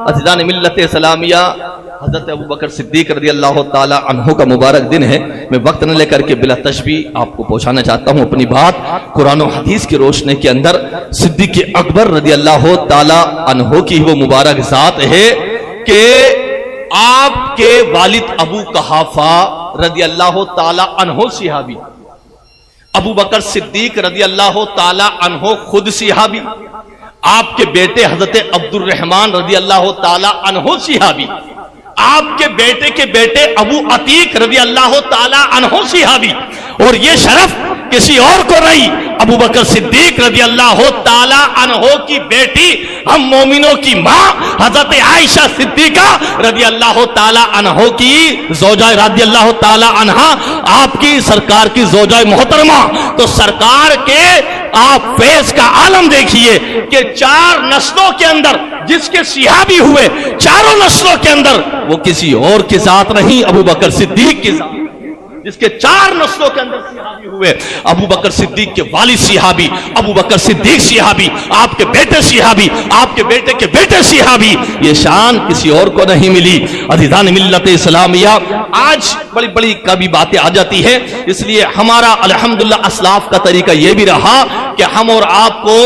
عزیزان ملت اسلامیہ، حضرت ابوبکر صدیق رضی اللہ تعالی عنہ کا مبارک دن ہے. میں وقت نہ لے کر کے بلا تشبیہ آپ کو پہنچانا چاہتا ہوں اپنی بات. قرآن و حدیث کی روشنی کے اندر صدیق اکبر رضی اللہ تعالی عنہ کی وہ مبارک ذات ہے کہ آپ کے والد ابو قحافہ رضی اللہ تعالی عنہ صحابی، ابو بکر صدیق رضی اللہ تعالی عنہ خود صحابی، آپ کے بیٹے حضرت عبد الرحمن رضی اللہ تعالی عنہ صحابی، آپ کے بیٹے ابو عتیق رضی اللہ تعالی عنہ صحابی، اور یہ شرف کسی اور کو نہیں، ابو بکر صدیق رضی اللہ تعالی عنہ کی بیٹی، ہم مومنوں کی ماں حضرت عائشہ صدیقہ رضی اللہ تعالی عنہ کی زوجہ رضی اللہ تعالی عنہ، آپ کی سرکار کی زوجہ محترمہ. تو سرکار کے آپ فیض کا عالم دیکھیے کہ 4 نسلوں کے اندر جس کے صحابی ہوئے، 4 نسلوں کے اندر وہ کسی اور کے ساتھ نہیں، ابو بکر صدیق کے ساتھ. جس کے 4 نسلوں کے اندر صحابی ہوئے، ابو بکر صدیق کے والد صحابی، ابو بکر صدیق صحابی، آپ کے بیٹے صحابی، آپ کے بیٹے کے بیٹے صحابی. یہ شان کسی اور کو نہیں ملی. عزیزان ملت اسلامیہ، آج بڑی بڑی کبھی باتیں آ جاتی ہیں، اس لیے ہمارا الحمدللہ اسلاف کا طریقہ یہ بھی رہا کہ ہم اور آپ کو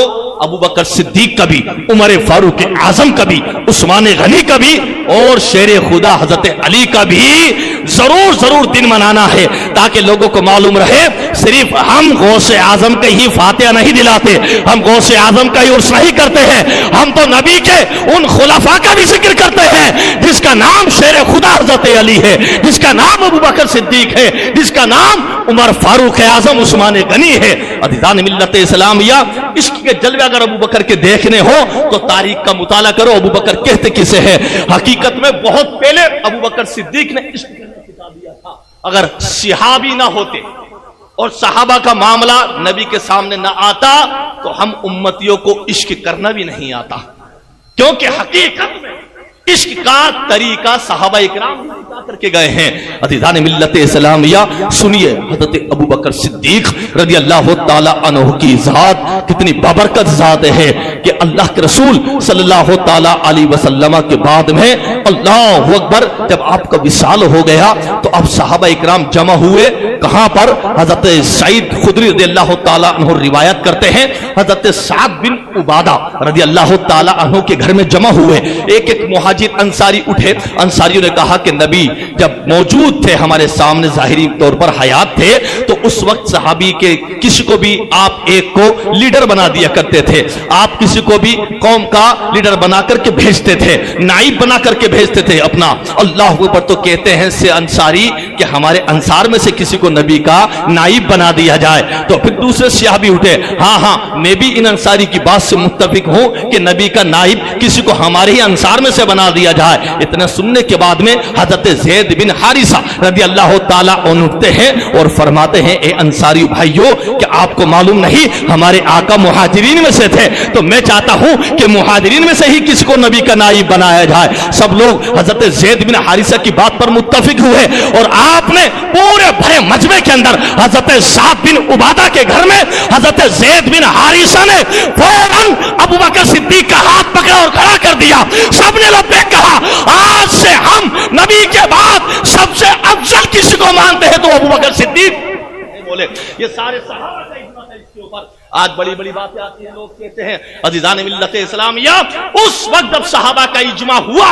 ابو بکر صدیق کا بھی، عمر فاروق اعظم کا بھی، عثمان غنی کا بھی، اور شیر خدا حضرت علی کا بھی ضرور دن منانا ہے، تاکہ لوگوں کو معلوم رہے صرف ہم غوث اعظم کے ہی فاتحہ نہیں دلاتے، ہم غوث اعظم کا ہی عرس نہیں کرتے ہیں، ہم تو نبی کے ان خلفاء کا بھی ذکر کرتے ہیں جس کا نام شیر خدا حضرت علی ہے، جس کا نام ابو بکر صدیق ہے، جس کا نام عمر فاروق اعظم عثمان غنی ہے. عزیزان ملت اسلامیہ، عشق کے جلوے اگر ابو بکر کے دیکھنے ہو تو تاریخ کا مطالعہ کرو. ابو بکر کہتے کسے ہے؟ حقیقت میں بہت پہلے ابو بکر صدیق نے عشق کرنا سکھا دیا تھا. اگر صحابی نہ ہوتے اور صحابہ کا معاملہ نبی کے سامنے نہ آتا تو ہم امتیوں کو عشق کرنا بھی نہیں آتا، کیونکہ حقیقت میں عشق کا طریقہ صحابہ اکرام کر کے گئے ہیں. عزیزان ملت اسلامیہ، سنیے حضرت ابو بکر صدیق رضی اللہ تعالی عنہ کی ذات کتنی بابرکت ذات ہے کہ اللہ کے رسول صلی اللہ تعالی علیہ وسلم کے بعد میں اللہ اکبر جب آپ کا وصال ہو گیا تو اب صحابہ اکرام جمع ہوئے. کہاں پر؟ حضرت سعید خدری رضی اللہ تعالی عنہ روایت کرتے ہیں حضرت سعد بن عبادہ رضی اللہ تعالی عنہ کے گھر میں جمع ہوئے. ایک مہاجر انصاری اٹھے. انصاریوں نے کہا کہ نبی جب موجود تھے ہمارے سامنے ظاہری طور پر حیات تھے تو اس وقت صحابی کے کسی کو بھی آپ ایک کو لیڈر بنا دیا کرتے تھے، آپ کسی کو بھی قوم کا لیڈر بنا کر کے بھیجتے تھے، نائب بنا کر کے بھیجتے تھے اپنا. اللہ اوپر تو کہتے ہیں سے انصاری کہ ہمارے انصار میں سے کسی کو نبی کا نائب بنا دیا جائے. تو پھر دوسرے صحابی اٹھے، ہاں میں بھی ان انصاری کی بات سے متفق ہوں کہ نبی کا نائب کسی کو ہمارے ہی انصار میں سے بنا دیا جائے. اتنا سننے کے بعد میں حضرت زید بن حارثہ رضی اللہ تعالیٰ عنہ اٹھتے ہیں اور فرماتے ہیں اے انصاری بھائیو کہ آپ کو معلوم نہیں ہمارے آقا مہاجرین میں سے تھے، تو میں چاہتا ہوں کہ مہاجرین میں سے ہی کسی کو نبی کا نائب بنایا جائے. سب لوگ حضرت زید بن حارثہ کی بات پر متفق ہوئے اور آپ نے پورے بھرے مجمع کے اندر حضرت سعد بن عبادہ کے گھر میں حضرت زید بن حارثہ نے فوراً ابو بکر صدیق کا ہاتھ پکڑا اور کھڑا کر دیا. سب نے لبیک کہا. آج سے ہم نبی کے بعد سب سے افضل کسی کو مانتے ہیں تو ابو بکر صدیق بولے. یہ سارے صحابہ کا اجماع ہے اس کے اوپر. آج بڑی بڑی باتیں آتی ہیں، لوگ کہتے ہیں عزیزان ملت اسلامیہ اس وقت جب صحابہ کا اجماع ہوا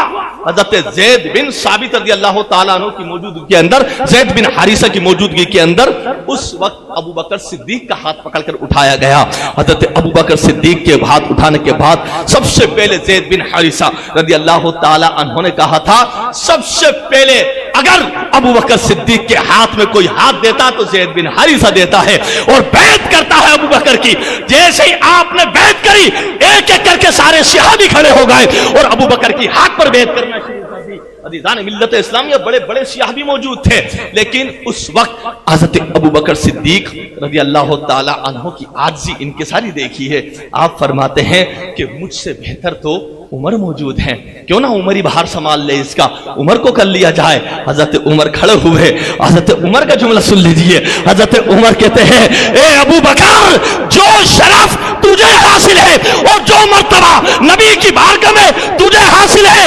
حضرت زید بن ثابت رضی اللہ تعالیٰ عنہ کی موجودگی کے اندر، زید بن حارثہ کی موجودگی کے اندر اس وقت ابو بکر صدیق کا ہاتھ پکڑ کر اٹھایا گیا. حضرت ابو بکر صدیق کے ہاتھ اٹھانے کے بعد سب سے پہلے زید بن حارثہ رضی اللہ تعالیٰ عنہ نے کہا تھا سب سے پہلے اگر ابو بکر صدیق کے ہاتھ میں کوئی ہاتھ دیتا تو زید بن حارثہ دیتا ہے اور بیعت کرتا ہے ابو بکر کی. جیسے ہی آپ نے بیعت کری ایک ایک کر کے سارے صحابی کھڑے ہو گئے اور ابو بکر کی ہاتھ پر بیعت کرنا شروع کر دی. عزیزان ملت اسلامیہ بڑے بڑے صحابی موجود تھے، لیکن اس وقت حضرت ابو بکر صدیق رضی اللہ تعالی عنہ کی عاجزی انکساری دیکھی ہے. آپ فرماتے ہیں کہ مجھ سے بہتر تو عمر موجود ہیں، کیوں نہ عمر ہی باہر سنبھال لے اس کا، عمر کو کر لیا جائے. حضرت عمر کھڑے ہوئے. حضرت عمر کا جملہ سن لیجئے. حضرت عمر کہتے ہیں اے ابو بکر، جو شرف تجھے حاصل ہے اور جو مرتبہ نبی کی بارگاہ میں تجھے حاصل ہے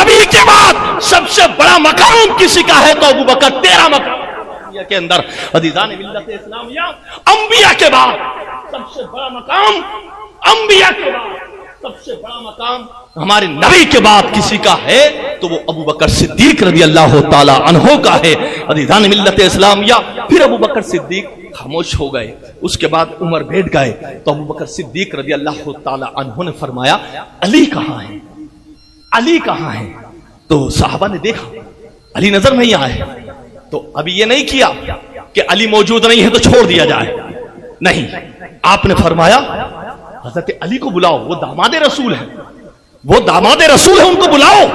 نبی کے بعد سب سے بڑا مقام کسی کا ہے تو ابو بکر تیرا مقام کے اندر عزیزان ملت اسلامیہ انبیاء کے بعد سب سے بڑا مقام، انبیاء کے بعد سب سے بڑا مقام ہمارے نبی کے بعد کسی کا ہے تو وہ ابو بکر صدیق رضی اللہ تعالی عنہ کا ہے عزیزان ملت اسلامیہ۔ پھر ابو بکر صدیق خاموش ہو گئے، اس کے بعد عمر بیٹھ گئے تو ابو بکر صدیق رضی اللہ تعالی عنہ نے فرمایا علی کہاں ہے، علی کہاں ہے؟ تو صحابہ نے دیکھا علی نظر نہیں آئے، تو ابھی یہ نہیں کیا کہ علی موجود نہیں ہے تو چھوڑ دیا جائے، نہیں، آپ نے فرمایا حضرت علی کو بلاؤ، وہ داماد رسول ہے، وہ داماد رسول ہے، ان کو بلاؤ۔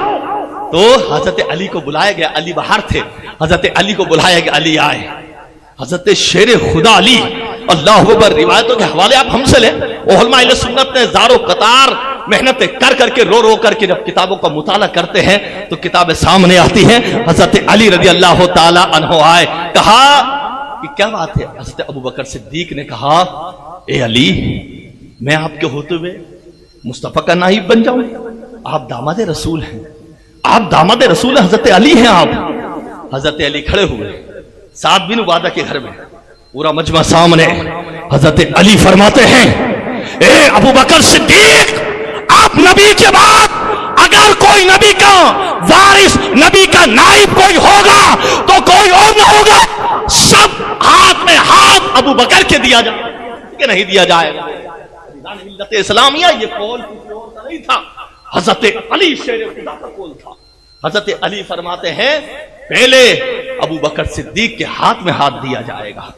تو حضرت علی کو بلایا گیا، علی باہر تھے، حضرت علی کو بلایا گیا، علی آئے۔ حضرت شیر خدا علی اللہ اکبر، روایتوں کے حوالے آپ ہم سے لیں، علماء اہل سنت نے زارو قطار محنت کر کر کے رو رو کر کے جب کتابوں کا مطالعہ کرتے ہیں تو کتابیں سامنے آتی ہیں۔ حضرت علی رضی اللہ تعالی عنہ آئے، کہا کہ کیا بات ہے؟ حضرت ابو بکر صدیق نے کہا اے علی، میں آپ کے ہوتے ہوئے مصطفیٰ کا نائب بن جاؤں؟ آپ داماد رسول ہیں، آپ داماد رسول ہیں، حضرت علی ہیں آپ۔ حضرت علی کھڑے ہوئے سعد بن عبادہ کے گھر میں، پورا مجمع سامنے، حضرت علی فرماتے ہیں اے ابو بکر صدیق، آپ نبی کے بعد اگر کوئی نبی کا وارث، نبی کا نائب کوئی ہوگا تو کوئی اور نہ ہوگا، سب ہاتھ میں ہاتھ ابو بکر کے دیا جائے کہ نہیں دیا جائے گا۔ ملت اسلامیہ یہ قول کسی اور کا نہیں تھا، حضرت علی شیر خدا کا قول تھا۔ حضرت علی فرماتے ہیں پہلے ابو بکر صدیق کے ہاتھ میں ہاتھ دیا جائے گا،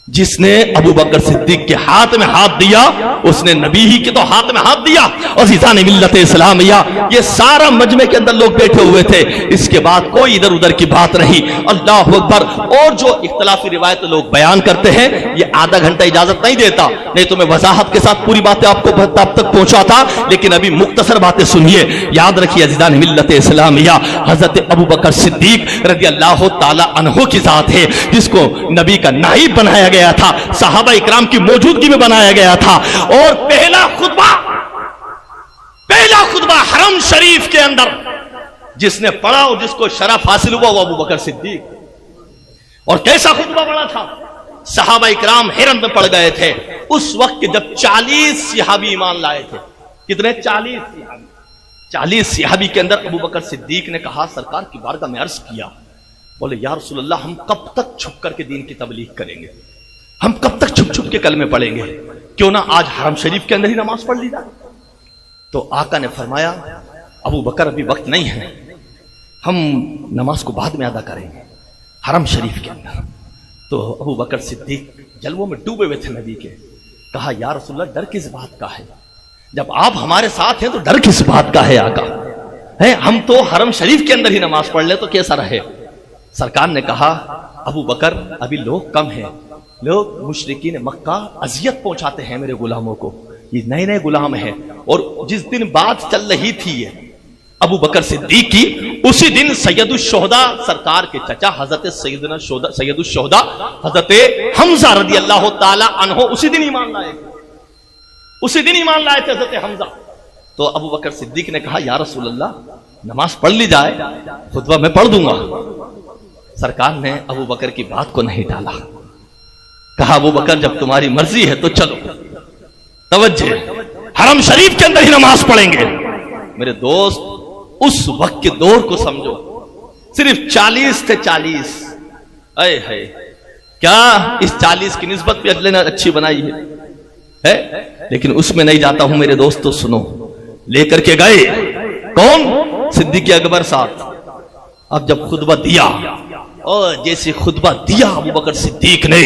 جس نے ابو بکر صدیق کے ہاتھ میں ہاتھ دیا اس نے نبی ہی کے تو ہاتھ میں ہاتھ دیا۔ عزیزان ملت اسلامیہ یہ سارا مجمع کے اندر لوگ بیٹھے ہوئے تھے، اس کے بعد کوئی ادھر ادھر کی بات نہیں، اللہ اکبر۔ اور جو اختلافی روایت لوگ بیان کرتے ہیں یہ آدھا گھنٹہ اجازت نہیں دیتا، نہیں تو میں وضاحت کے ساتھ پوری باتیں آپ کو اب تک پہنچاتا، لیکن ابھی مختصر باتیں سنیے، یاد رکھیے عزیزان ملت اسلامیہ، حضرت ابو بکر صدیق رضی اللہ تعالی عنہ کی ذات ہے جس کو نبی کا نائب بنایا گیا تھا، صحابہ اکرام کی موجودگی میں بنایا گیا تھا، اور پہلا خطبہ حرم شریف کے اندر جس نے پڑھا اور جس کو شرف حاصل ہوا وہ ابو بکر صدیق۔ اور کیسا خطبہ پڑھا تھا؟ صحابہ اکرام حیرت میں پڑ گئے تھے اس وقت جب 40 صحابی ایمان لائے تھے۔ کتنے؟ 40 صحابی۔ 40 صحابی کے اندر ابو بکر صدیق نے کہا سرکار کی بارگاہ میں عرض کیا، بولے یا رسول اللہ ہم کب تک چھپ کر کے دین کی تبلیغ کریں گے، ہم کب تک چھپ چھپ کے کلمے پڑھیں گے، کیوں نہ آج حرم شریف کے اندر ہی نماز پڑھ لی جائے۔ تو آقا نے فرمایا ابو بکر ابھی وقت نہیں ہے، ہم نماز کو بعد میں ادا کریں گے حرم شریف کے اندر۔ تو ابو بکر صدیق جلووں میں ڈوبے ہوئے تھے نبی کے، کہا یا رسول اللہ ڈر کس بات کا ہے، جب آپ ہمارے ساتھ ہیں تو ڈر کس بات کا ہے آقا، ہم تو حرم شریف کے اندر ہی نماز پڑھ لیں تو کیسا رہے۔ سرکار نے کہا ابو بکر ابھی لوگ کم ہیں، لوگ مشرکین مکہ اذیت پہنچاتے ہیں میرے غلاموں کو، یہ نئے نئے غلام ہیں، اور جس دن بات چل رہی تھی یہ ابو بکر صدیق کی، اسی دن سید الشہداء سرکار کے چچا حضرت سید الشہداء حضرت حمزہ رضی اللہ تعالی عنہ اسی دن ایمان لائے تھے، اسی دن ایمان لائے تھے حضرت حمزہ۔ تو ابو بکر صدیق نے کہا یا رسول اللہ نماز پڑھ لی جائے، خطبہ میں پڑھ دوں گا۔ سرکار نے ابو بکر کی بات کو نہیں ٹالا، کہا ابو بکر جب تمہاری مرضی ہے تو چلو، توجہ، حرم شریف کے اندر ہی نماز پڑھیں گے۔ میرے دوست اس وقت کے دور کو سمجھو، صرف 40 تھے، 40، اے ہے کیا اس 40 کی نسبت بھی اجلے نے اچھی بنائی ہے، لیکن اس میں نہیں جاتا ہوں میرے دوستو، سنو، لے کر کے گئے کون؟ صدیق اکبر صاحب۔ اب جب خطبہ دیا اور جیسے خطبہ دیا ابو بکر صدیق نے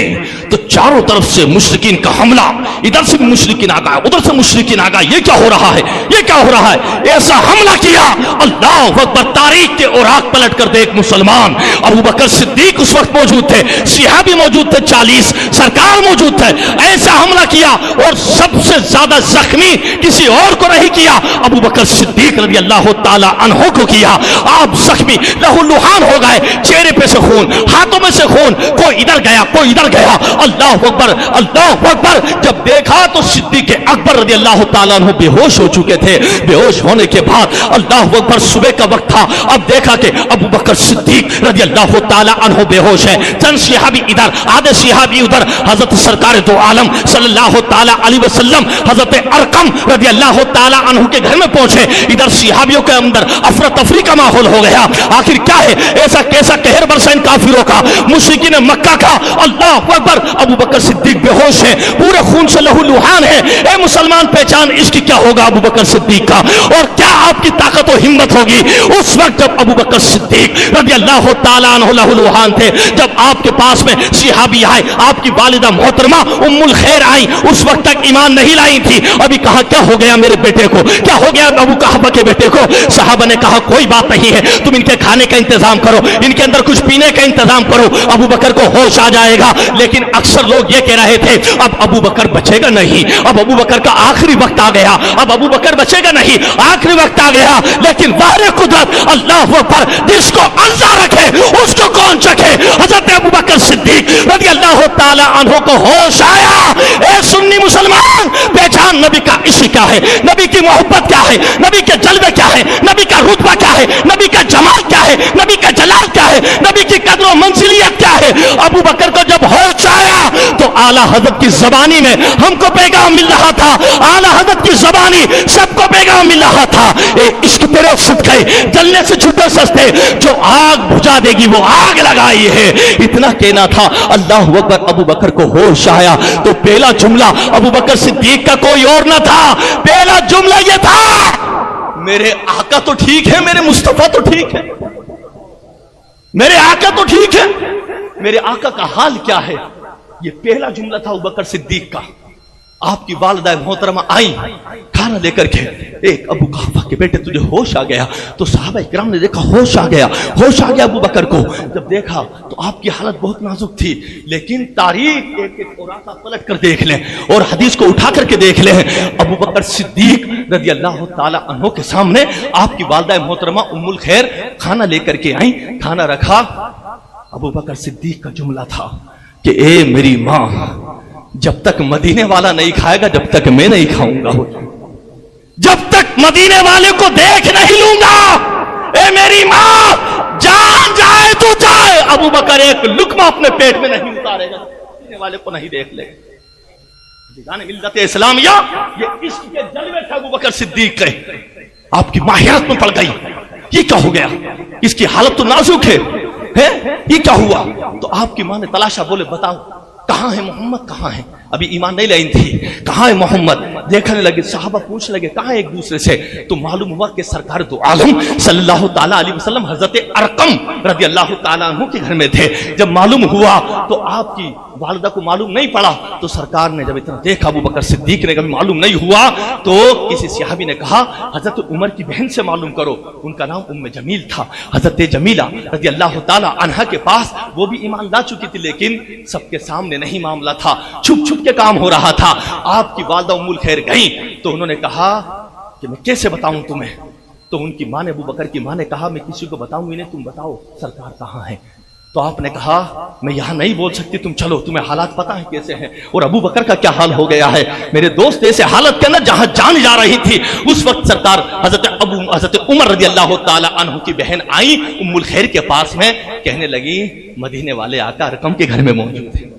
تو چاروں طرف سے مشرکین کا حملہ، ادھر سے مشرکین آ گئے، ادھر سے مشرکین آ گئے، یہ کیا ہو رہا ہے، یہ کیا ہو رہا ہے، ایسا حملہ کیا اللہ اکبر، تاریخ کے اوراق پلٹ کر دیکھ مسلمان، ابو بکر صدیق اس وقت موجود تھے، صحابی موجود تھے، 40 سرکار موجود تھے، ایسا حملہ کیا اور سب سے زیادہ زخمی کسی اور کو نہیں کیا، ابو بکر صدیق رضی اللہ تعالی عنہ کو کیا۔ آپ زخمی لہو لہان ہو گئے، چہرے پہ سے خون, ہاتھوں میں سے خون, کوئی ادھر گیا کوئی ادھر گیا. اللہ اکبر اللہ اکبر. جب دیکھا تو صدیق اکبر رضی اللہ تعالیٰ عنہ بے ہوش ہو چکے تھے. بے ہوش ہونے کے بعد اللہ اکبر صبح کا وقت تھا. اب دیکھا کہ ابو بکر صدیق رضی اللہ تعالیٰ عنہ بے ہوش ہے. چند صحابی ادھر, آدھے صحابی ادھر. حضرت سرکار دو عالم صلی اللہ تعالیٰ علیہ وسلم حضرت ارقم رضی اللہ تعالیٰ عنہ کے گھر میں پہنچے. ادھر صحابیوں کے اندر افراتفری کا ماحول ہو گیا. آخر کیا ہے, ایسا کیسا قہر برسا ان کافروں کا, مشرکین مکہ کا. اللہ اکبر. ابو بکر صدیق بے ہوش ہے, پورے خون سے لہو لہان ہے. اے مسلمان پہچان اس کی کیا ہوگا ابو بکر صدیق کا, اور کیا آپ کی طاقت و ہمت ہوگی اس وقت جب ابو بکر صدیق رضی اللہ تعالیٰ عنہ لہو لہان تھے. جب آپ کے پاس میں صحابی آئے, آپ کی والدہ محترمہ ام الخیر آئی, اس وقت تک ایمان نہیں لائی تھی. ابھی کہا کیا ہو گیا میرے بیٹے کو, کیا ہو گیا ابو کہبہ کے بیٹے کو. صحابہ نے کہا کوئی بات نہیں ہے, تم ان کے کھانے کا انتظام کرو, ان کے اندر کچھ پینے کا انتظام کرو, ابو بکر کو ہوش آ جائے گا. لیکن اکثر لوگ یہ کہہ رہے تھے اب ابو بکر بچے گا نہیں, اب ابو بکر کا آخری وقت آ گیا, اب ابو بکر بچے گا نہیں, آخری وقت آ گیا. لیکن باہر قدرت اللہ پر جس کو عرضہ رکھے اس کو کون چکھے. حضرت ابو بکر صدیق رضی اللہ تعالی عنہ کو ہوش آیا. اے سنی مسلمان پہچان نبی کا عشق کیا ہے, نبی کی محبت کیا ہے, نبی کے جلوے کیا ہے, نبی کا رتبہ کیا ہے, نبی کا جمال کیا ہے, نبی کا جلال کیا ہے, نبی کی قدر و منزلیت کیا ہے. ابو بکر کو جب ہوش آیا تو اعلیٰ حضرت کی زبانی میں ہم کو پیغام مل رہا تھا, اعلیٰ حضرت کی زبانی سب کو پیغام مل رہا تھا. اے عشق تیرے صدقے جلنے سے چھوٹے سستے, جو آگ بجھا دے گی وہ آگ لگائی ہے. اتنا کہنا تھا. اللہ اکبر. ابو بکر کو ہوش آیا تو پہلا جملہ ابو بکر صدیق کا کوئی اور نہ تھا, پہلا جملہ یہ تھا میرے آقا تو ٹھیک ہے, میرے مصطفیٰ تو ٹھیک ہے, میرے آقا تو ٹھیک ہے, میرے آقا کا حال کیا ہے. یہ پہلا جملہ تھا ابو بکر صدیق کا. آپ کی والدہ محترمہ آئیں کھانا لے کر کے, ایک ابو قحافہ کے بیٹے تجھے ہوش آ گیا. تو صحابہ اکرام نے دیکھا ہوش آ گیا, ہوش آ گیا ابو بکر کو. جب دیکھا تو آپ کی حالت بہت نازک تھی. لیکن تاریخ ایک ایک اوراقہ پلٹ کر دیکھ لیں اور حدیث کو اٹھا کر کے دیکھ لیں. ابو بکر صدیق رضی اللہ تعالی عنہ کے سامنے آپ کی والدہ محترمہ ام الخیر کھانا لے کر کے آئیں, کھانا رکھا. ابو بکر صدیق کا جملہ تھا کہ اے میری ماں, جب تک مدینے والا نہیں کھائے گا جب تک میں نہیں کھاؤں گا, جب تک مدینے والے کو دیکھ نہیں لوں گا. اے میری ماں, جان جائے تو جائے, ابو بکر ایک لقمہ اپنے پیٹ میں نہیں اتارے گا مدینے والے کو نہیں دیکھ لے. ملت اسلامیہ یہ عشق کے جلوے تھے ابو بکر صدیق کے. آپ کی ماں حیرت میں پڑ گئی, یہ کیا ہو گیا, اس کی حالت تو نازک ہے, یہ کیا ہوا. تو آپ کی ماں نے تلاشا, بولے بتاؤ کہاں ہے محمد, کہاں ہے. ابھی ایمان نہیں لائن تھی, کہاں ہے محمد. دیکھنے لگے, صحابہ پوچھ لگے کہاں ایک دوسرے سے. تو معلوم ہوا کہ سرکار دو عالم صلی اللہ تعالیٰ علیہ وسلم حضرت ارقم رضی اللہ تعالیٰ عنہ کے گھر میں تھے. جب معلوم ہوا تو آپ کی والدہ کو معلوم نہیں پڑا. تو سرکار نے جب اتنا دیکھا, ابو بکر صدیق نے کبھی معلوم نہیں ہوا, تو کسی صحابی نے کہا حضرت عمر کی بہن سے معلوم کرو. ان کا نام ام جمیل تھا. حضرت جمیلہ رضی اللہ تعالیٰ عنہ کے پاس وہ بھی ایمان لا چکی تھی, لیکن سب کے سامنے نہیں معاملہ تھا, چھپ چھپ کے کام ہو رہا تھا. آپ کی والدہ ام الخیر گئیں تو انہوں نے کہا کہ میں کیسے بتاؤں تمہیں. تو ان کی ماں نے, ابو بکر کی ماں نے کہا میں کسی کو بتاؤں گی نہیں, تم بتاؤ سرکار کہاں ہے. تو آپ نے کہا میں یہاں نہیں بول سکتی, تم چلو, تمہیں حالات پتہ ہیں کیسے ہیں. اور ابو بکر کا کیا حال ہو گیا ہے میرے دوست, ایسے حالت کے اندر جہاں جان جا رہی تھی اس وقت سرکار حضرت عمر رضی اللہ تعالی عنہ کی بہن آئی ام الخیر کے پاس میں, کہنے لگی مدینے والے آقا ارقم کے گھر میں موجود ہیں.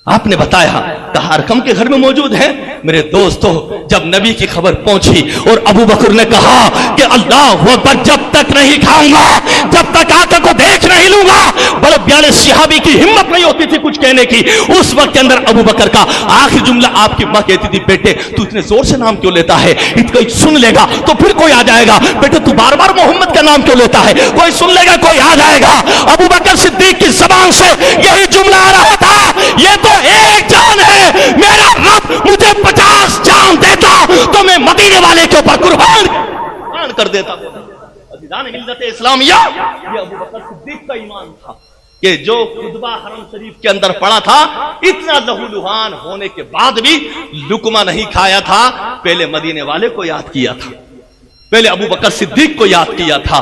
آپ نے بتایا, کہا ارقم کے گھر میں موجود ہے. میرے دوستو, جب نبی کی خبر پہنچی اور ابو بکر نے کہا کہ اللہ اکبر, جب تک نہیں کھاؤں گا, جب تک آقا کو دیکھ نہیں لوں گا. بڑے 42 صحابی کی ہمت نہیں ہوتی تھی کچھ کہنے کی. اس وقت کے اندر ابو بکر کا آخری جملہ آپ کی ماں کہتی تھی بیٹے تو اتنے زور سے نام کیوں لیتا ہے, کوئی سن لے گا تو پھر کوئی آ جائے گا. بیٹے تو بار بار محمد کا نام کیوں لیتا ہے, کوئی سن لے گا کوئی آ جائے گا. ابو بکر صدیق کی زبان سے یہی جملہ آ رہا تھا, یہ تو ایک جان ہے, میرا رب مجھے 50 جان دیتا تو میں مدینے والے کے اوپر قربان کر دیتا. ملت اسلامیہ یہ ابو بکر صدیق کا ایمان تھا کہ جو خطبہ حرم شریف کے اندر پڑا تھا, اتنا لہو لہان ہونے کے بعد بھی لقمہ نہیں کھایا تھا. پہلے مدینے والے کو یاد کیا تھا, پہلے ابو بکر صدیق کو یاد کیا تھا.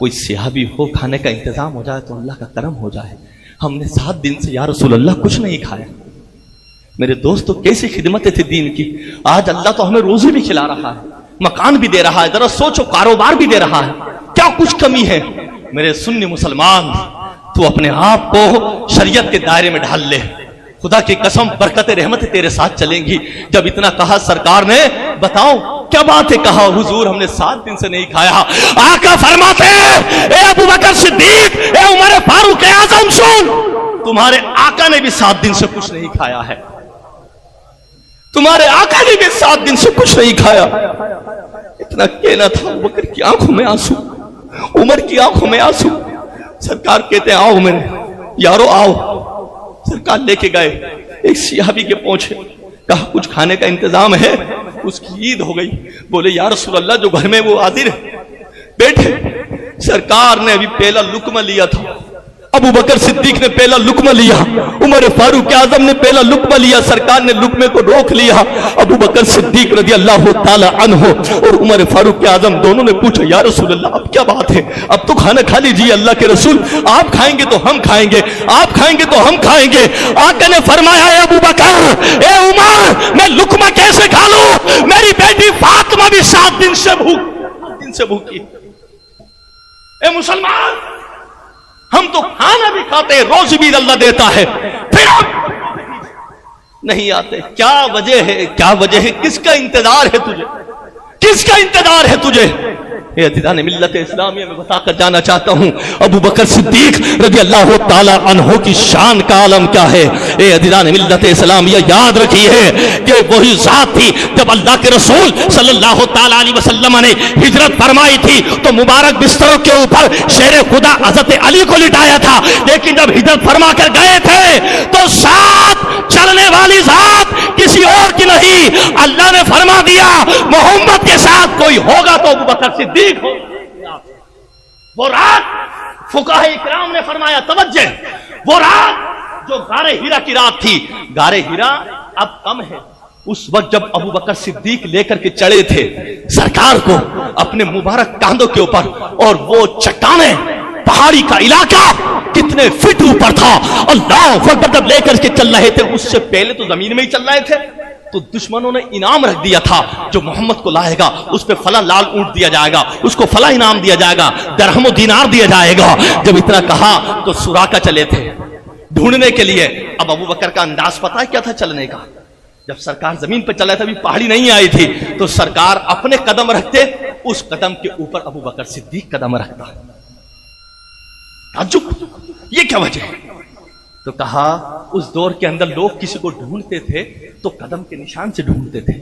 کوئی سیاہ بھی ہو کھانے کا انتظام ہو جائے تو اللہ کا کرم ہو جائے. ہم نے 7 دن سے یا رسول اللہ کچھ نہیں کھایا. میرے دوستو کیسی خدمتیں تھی دین کی. آج اللہ تو ہمیں روزی بھی کھلا رہا ہے, مکان بھی دے رہا ہے, ذرا سوچو کاروبار بھی دے رہا ہے, کیا کچھ کمی ہے؟ میرے سنی مسلمان, تو اپنے آپ کو شریعت کے دائرے میں ڈھال لے. خدا کی قسم برکت رحمت تیرے ساتھ چلیں گی. جب اتنا کہا سرکار نے, بتاؤ کیا بات ہے؟ کہا حضور ہم نے 7 دن سے نہیں کھایا. آقا فرماتے اے ابو بکر صدیق, اے عمر فاروق اعظم, سن, تمہارے آقا نے بھی 7 دن سے کچھ نہیں کھایا ہے. تمہارے آقا نے بھی 7 دن سے کچھ نہیں کھایا. اتنا کہنا تھا. ابو بکر کی آنکھوں میں آنسو, عمر کی آنکھوں میں آنسو. سرکار کہتے ہیں آؤ میرے یارو آؤ. سرکار لے کے گئے, ایک صحابی کے پہنچے, کہا کچھ کھانے کا انتظام ہے؟ اس کی عید ہو گئی. بولے یا رسول اللہ جو گھر میں وہ حاضر ہے, بیٹھے. سرکار نے ابھی پہلا لقمہ لیا تھا, ابو بکر صدیق نے پہلا لقمہ لیا, عمر فاروق اعظم نے پہلا لقمہ لیا. سرکار نے لقمے کو روک لیا. ابو بکر صدیق رضی اللہ تعالی عنہ اور عمر فاروق اعظم دونوں نے پوچھا یا رسول اللہ اب کیا بات ہے, اب تو کھانا کھا لیجیے. اللہ کے رسول آپ کھائیں گے تو ہم کھائیں گے, آپ کھائیں گے تو ہم کھائیں گے. آقا نے فرمایا اے ابو بکر, اے عمر, میں لقمہ کیسے کھا لوں؟ میری بیٹی فاطمہ بھی 7 دن سے بھوکی. اے مسلمان, ہم تو کھانا بھی کھاتے ہیں, روزی بھی اللہ دیتا ہے, پھر نہیں آتے. کیا وجہ ہے؟ کیا وجہ ہے؟ کس کا انتظار ہے تجھے؟ کس کا انتظار ہے تجھے؟ اے عزیزان ملت اسلامیہ میں بتا کر جانا چاہتا ہوں ابو بکر صدیق رضی اللہ تعالی عنہ کی شان کا عالم کیا ہے. اے عزیزان ملت اسلامیہ یاد رکھیے کہ وہی ذات تھی جب اللہ کے رسول صلی اللہ تعالی علیہ وسلم نے ہجرت فرمائی تھی تو مبارک بستروں کے اوپر شیر خدا حضرت علی کو لٹایا تھا. لیکن جب ہجرت فرما کر گئے تھے تو ساتھ چلنے والی ذات کسی اور کی نہیں, اللہ نے فرما دیا محمد کے ساتھ کوئی ہوگا تو ابو بکر صدیق ہو. وہ رات فقہاء اکرام نے فرمایا توجہ, وہ رات جو غار ہیرا کی رات تھی, غار ہیرا اب کم ہے, اس وقت جب ابو بکر صدیق لے کر کے چڑھے تھے سرکار کو اپنے مبارک کاندھوں کے اوپر, اور وہ چٹانیں, پہاڑی کا علاقہ کتنے فٹ اوپر تھا, اللہ اکبر, جب لے کر کے چل رہے تھے اس سے پہلے تو زمین میں ہی چل رہے تھے, تو دشمنوں نے انعام رکھ دیا تھا جو محمد کو لائے گا اس پہ فلاں لال اونٹ دیا جائے گا, اس کو فلاں انعام دیا جائے گا, درہم و دینار دیا جائے گا. جب اتنا کہا تو سراقہ چلے تھے ڈھونڈنے کے لیے. اب ابو بکر کا انداز پتہ ہے کیا تھا چلنے کا؟ جب سرکار زمین پہ چل رہا تھا, ابھی پہاڑی نہیں آئی تھی, تو سرکار اپنے قدم رکھتے, اس قدم کے اوپر ابو بکر صدیق قدم رکھتا. تعجب, یہ کیا وجہ ہے؟ تو کہا اس دور کے اندر لوگ کسی کو ڈھونڈتے تھے تو قدم کے نشان سے ڈھونڈتے تھے.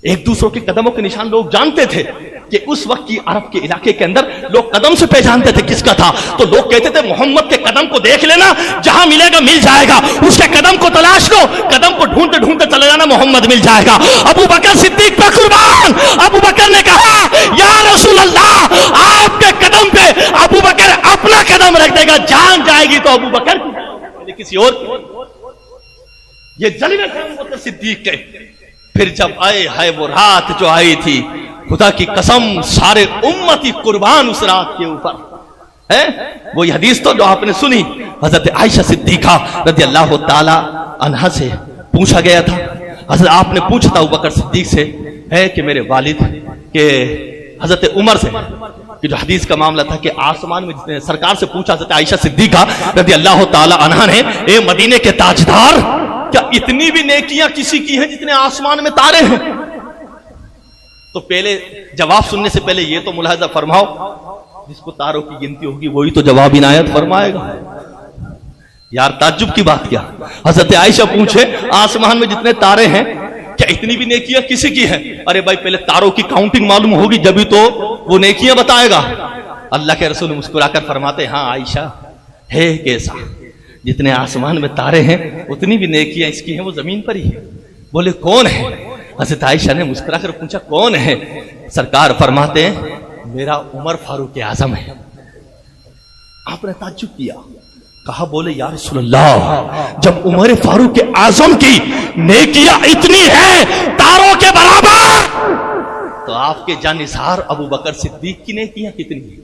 ایک دوسروں کے قدموں کے نشان لوگ جانتے تھے کہ اس وقت کی عرب کے علاقے کے اندر لوگ قدم سے پہچانتے تھے کس کا تھا. تو لوگ کہتے تھے محمد کے قدم کو دیکھ لینا, جہاں ملے گا مل جائے گا, اس کے قدم کو تلاش لو, قدم کو ڈھونڈتے ڈھونڈتے چلے جانا, محمد مل جائے گا. ابو بکر صدیق پر قربان. ابو بکر نے کہا یا رسول اللہ آپ کے قدم پہ ابو بکر اپنا قدم رکھ دے گا, جان جائے گی تو ابو بکر کسی اور. یہ جلوے تھے ابو بکر صدیق کے. پھر جب آئے ہائے وہ رات جو آئی تھی, خدا کی قسم سارے امتی قربان اس رات کے اوپر ہے. وہی حدیث تو جو آپ نے سنی, حضرت عائشہ صدیقہ رضی اللہ تعالی عنہا سے پوچھا گیا تھا. حضرت آپ نے پوچھا تھا ابو بکر صدیق سے ہے کہ میرے والد کے حضرت عمر سے, کہ جو حدیث کا معاملہ تھا کہ آسمان میں جتنے سرکار سے پوچھا حضرت عائشہ صدیقہ رضی اللہ تعالی عنہا نے, اے مدینے کے تاجدار کیا اتنی بھی نیکیاں کسی کی ہیں جتنے آسمان میں تارے ہیں؟ تو پہلے جواب سننے سے پہلے یہ تو ملاحظہ فرماؤ, جس کو تاروں کی گنتی ہوگی وہی تو جواب عنایت فرمائے گا. یار تعجب کی بات کیا, حضرت عائشہ پوچھے آسمان میں جتنے تارے ہیں کیا اتنی بھی نیکیاں کسی کی ہیں؟ ارے بھائی پہلے تاروں کی کاؤنٹنگ معلوم ہوگی جبھی تو وہ نیکیاں بتائے گا. اللہ کے رسول مسکرا کر فرماتے ہاں عائشہ ہے کیسا, جتنے آسمان میں تارے ہیں اتنی بھی نیکیاں اس کی ہیں, وہ زمین پر ہی ہے. بولے کون ہے؟ حضرت عائشہ نے مسکرا کر پوچھا کون ہے؟ سرکار فرماتے ہیں میرا عمر فاروق اعظم ہے. آپ نے تعجب کیا, کہا بولے یا رسول اللہ جب عمر فاروق اعظم کی نیکیاں اتنی ہیں تاروں کے برابر, تو آپ کے جانثار ابو بکر صدیق کی نیکیاں کتنی ہیں؟